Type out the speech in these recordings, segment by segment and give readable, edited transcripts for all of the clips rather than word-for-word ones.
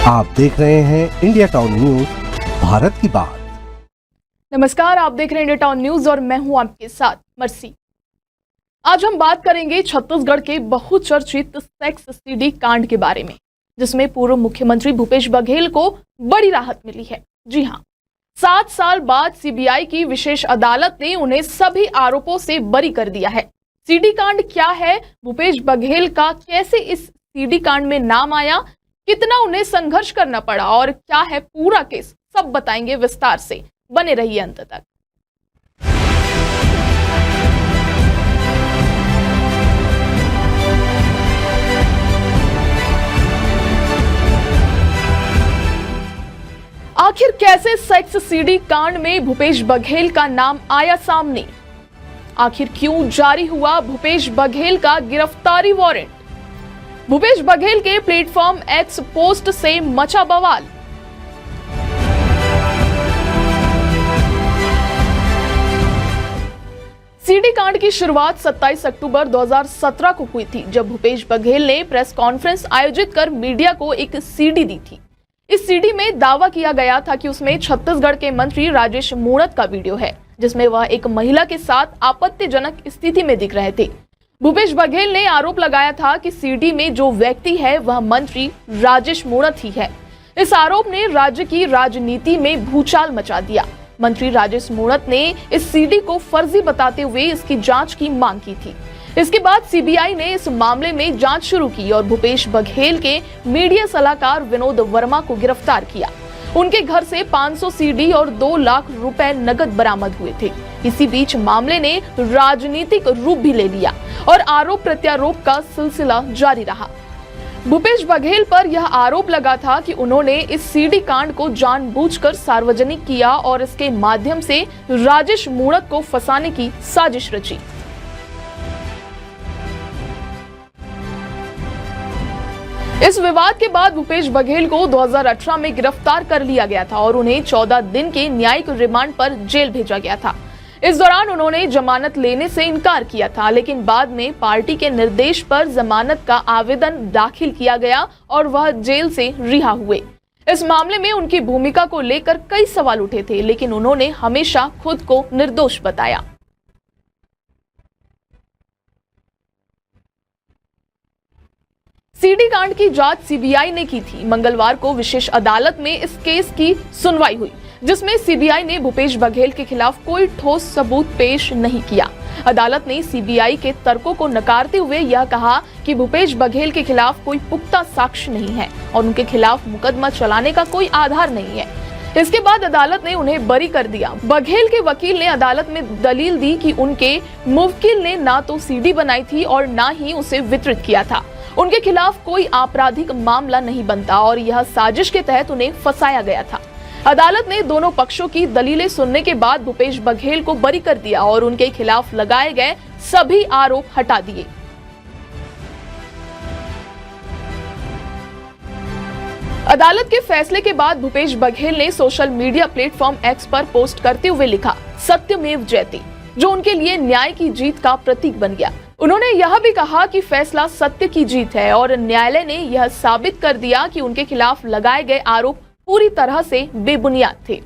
आप देख रहे हैं इंडिया टाउन न्यूज, भारत की बात। नमस्कार, आप देख रहे हैं इंडिया टाउन न्यूज और मैं हूं आपके साथ मर्सी। आज हम बात करेंगे छत्तीसगढ़ के बहुचर्चित सेक्स सीडी कांड के बारे में, जिसमें पूर्व मुख्यमंत्री भूपेश बघेल को बड़ी राहत मिली है। जी हां, 7 साल बाद सीबीआई की विशेष अदालत ने उन्हें सभी आरोपों से बरी कर दिया है। सीडी कांड क्या है, भूपेश बघेल का कैसे इस सीडी कांड में नाम आया, कितना उन्हें संघर्ष करना पड़ा और क्या है पूरा केस, सब बताएंगे विस्तार से। बने रहिए अंत तक। आखिर कैसे सेक्स सीडी कांड में भूपेश बघेल का नाम आया सामने? आखिर क्यों जारी हुआ भूपेश बघेल का गिरफ्तारी वारंट? भूपेश बघेल के प्लेटफॉर्म एक्स पोस्ट से मचा बवाल। सीडी कांड की शुरुआत 27 अक्टूबर 2017 को हुई थी, जब भूपेश बघेल ने प्रेस कॉन्फ्रेंस आयोजित कर मीडिया को एक सीडी दी थी। इस सीडी में दावा किया गया था कि उसमें छत्तीसगढ़ के मंत्री राजेश मूणत का वीडियो है, जिसमें वह एक महिला के साथ आपत्तिजनक स्थिति में दिख रहे थे। भूपेश बघेल ने आरोप लगाया था कि सीडी में जो व्यक्ति है वह मंत्री राजेश मूणत ही है। इस आरोप ने राज्य की राजनीति में भूचाल मचा दिया। मंत्री राजेश मूणत ने इस सीडी को फर्जी बताते हुए इसकी जांच की मांग की थी। इसके बाद सीबीआई ने इस मामले में जांच शुरू की और भूपेश बघेल के मीडिया सलाहकार विनोद वर्मा को गिरफ्तार किया। उनके घर से 500 सीडी और 2 लाख रुपए नकद बरामद हुए थे। इसी बीच मामले ने राजनीतिक रूप भी ले लिया और आरोप प्रत्यारोप का सिलसिला जारी रहा। भूपेश बघेल पर यह आरोप लगा था कि उन्होंने इस सीडी कांड को जानबूझकर सार्वजनिक किया और इसके माध्यम से राजेश मूणत को फंसाने की साजिश रची। इस विवाद के बाद भूपेश बघेल को 2018 में गिरफ्तार कर लिया गया था और उन्हें 14 दिन के न्यायिक रिमांड पर जेल भेजा गया था। इस दौरान उन्होंने जमानत लेने से इनकार किया था, लेकिन बाद में पार्टी के निर्देश पर जमानत का आवेदन दाखिल किया गया और वह जेल से रिहा हुए। इस मामले में उनकी भूमिका को लेकर कई सवाल उठे थे, लेकिन उन्होंने हमेशा खुद को निर्दोष बताया। सीडी कांड की जांच सीबीआई ने की थी। मंगलवार को विशेष अदालत में इस केस की सुनवाई हुई, जिसमें सीबीआई ने भूपेश बघेल के खिलाफ कोई ठोस सबूत पेश नहीं किया। अदालत ने सीबीआई के तर्कों को नकारते हुए यह कहा कि भूपेश बघेल के खिलाफ कोई पुख्ता साक्ष्य नहीं है और उनके खिलाफ मुकदमा चलाने का कोई आधार नहीं है। इसके बाद अदालत ने उन्हें बरी कर दिया। बघेल के वकील ने अदालत में दलील दी कि उनके मुवक्किल ने ना तो सीडी बनाई थी और ना ही उसे वितरित किया था। उनके खिलाफ कोई आपराधिक मामला नहीं बनता और यह साजिश के तहत उन्हें फंसाया गया था। अदालत ने दोनों पक्षों की दलीलें सुनने के बाद भूपेश बघेल को बरी कर दिया और उनके खिलाफ लगाए गए सभी आरोप हटा दिए। अदालत के फैसले के बाद भूपेश बघेल ने सोशल मीडिया प्लेटफॉर्म एक्स पर पोस्ट करते हुए लिखा, सत्यमेव जयते, जो उनके लिए न्याय की जीत का प्रतीक बन गया। उन्होंने यह भी कहा कि फैसला सत्य की जीत है और न्यायालय ने यह साबित कर दिया कि उनके खिलाफ लगाए गए आरोप पूरी तरह से बेबुनियाद थे।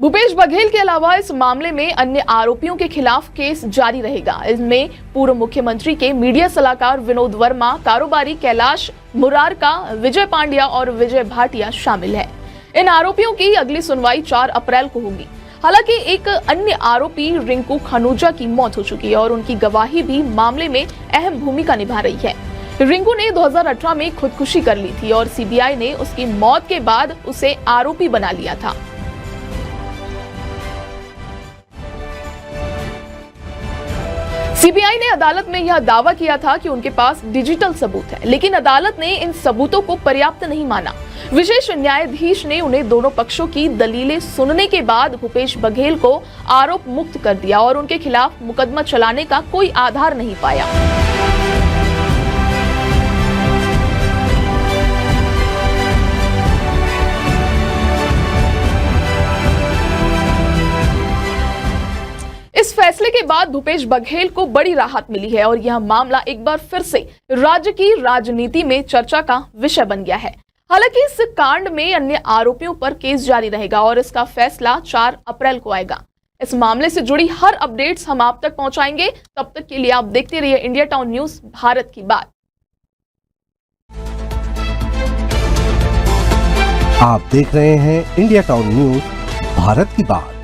भूपेश बघेल के अलावा इस मामले में अन्य आरोपियों के खिलाफ केस जारी रहेगा। इनमें पूर्व मुख्यमंत्री के मीडिया सलाहकार विनोद वर्मा, कारोबारी कैलाश मुरारका, विजय पांड्या और विजय भाटिया शामिल है। इन आरोपियों की अगली सुनवाई 4 अप्रैल को होगी। हालांकि एक अन्य आरोपी रिंकू खनूजा की मौत हो चुकी है और उनकी गवाही भी मामले में अहम भूमिका निभा रही है। रिंकू ने 2018 में खुदकुशी कर ली थी और सीबीआई ने उसकी मौत के बाद उसे आरोपी बना लिया था। सीबीआई ने अदालत में यह दावा किया था कि उनके पास डिजिटल सबूत है, लेकिन अदालत ने इन सबूतों को पर्याप्त नहीं माना। विशेष न्यायाधीश ने उन्हें दोनों पक्षों की दलीलें सुनने के बाद भूपेश बघेल को आरोप मुक्त कर दिया और उनके खिलाफ मुकदमा चलाने का कोई आधार नहीं पाया। इस फैसले के बाद भूपेश बघेल को बड़ी राहत मिली है और यह मामला एक बार फिर से राज्य की राजनीति में चर्चा का विषय बन गया है। हालांकि इस कांड में अन्य आरोपियों पर केस जारी रहेगा और इसका फैसला 4 अप्रैल को आएगा। इस मामले से जुड़ी हर अपडेट्स हम आप तक पहुंचाएंगे। तब तक के लिए आप देखते रहिए इंडिया टाउन न्यूज, भारत की बात। आप देख रहे हैं इंडिया टाउन न्यूज, भारत की बात।